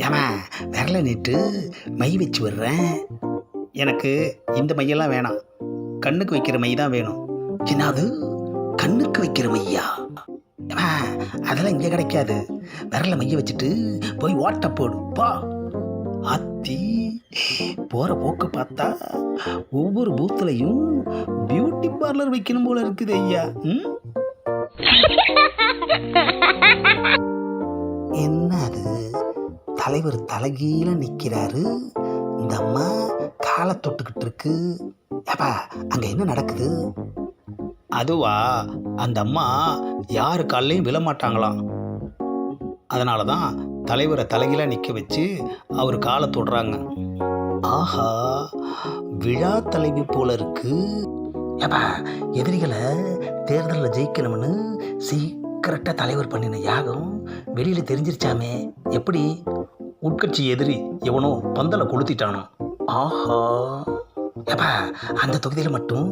ஏமா விரல நீட்டு மை வச்சு விடுறேன். எனக்கு இந்த மையெல்லாம் வேணாம், கண்ணுக்கு வைக்கிற மை தான் வேணும். என்னது கண்ணுக்கு வைக்கிற மையா? ஏமா அதெல்லாம் இங்கே கிடைக்காது. விரல மைய வச்சுட்டு போய் ஓட்ட போடு பா. அத்தி போகிற போக்கு பார்த்தா ஒவ்வொரு பூத்துலையும் பியூட்டி பார்லர் வைக்கணும் போல இருக்குது ஐயா. என்ன அது தலைவர் தலைகீழ நிற்கிறாரு, இந்த அம்மா காலை தொட்டுக்கிட்டு இருக்கு. ஏப்பா அங்கே என்ன நடக்குது? அதுவா, அந்த அம்மா யாரு காலையும் விழமாட்டாங்களாம். அதனால தான் தலைவரை தலைகீழ நிற்க வச்சு அவர் காலை தொடுறாங்க. ஆஹா, விழா தலைவி போல இருக்கு. ஏப்பா எதிரிகளை தேர்தலில் ஜெயிக்கணும்னு சீக்கிரட்டாக தலைவர் பண்ணின யாகம் வெளியில் தெரிஞ்சிருச்சாமே. எப்படி? உட்கட்சி எதிரி எவனோ பந்தலை கொளுத்திட்டானோ. ஆஹா, ஏப்பா அந்த தொகுதியில் மட்டும்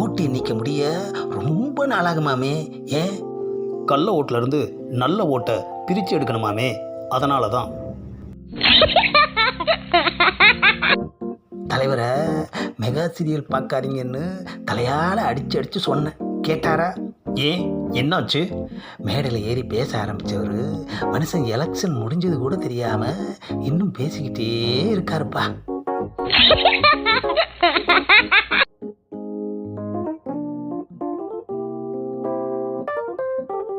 ஓட்டு எண்ணிக்க முடிய ரொம்ப நாளாகுமாமே. ஏன்? கள்ள ஓட்டுலேருந்து நல்ல ஓட்டை பிரித்து எடுக்கணுமாமே. அதனால தான் தலைவரை மெகா சீரியல் பார்க்காதீங்கன்னு தலையால் அடித்து சொன்னேன், கேட்டாரா? ஏன் என்னாச்சு? மேடையில் ஏறி பேச ஆரம்பித்தவர் மனுஷன் எலெக்ஷன் முடிஞ்சது கூட தெரியாமல் இன்னும் பேசிக்கிட்டே இருக்காருப்பா.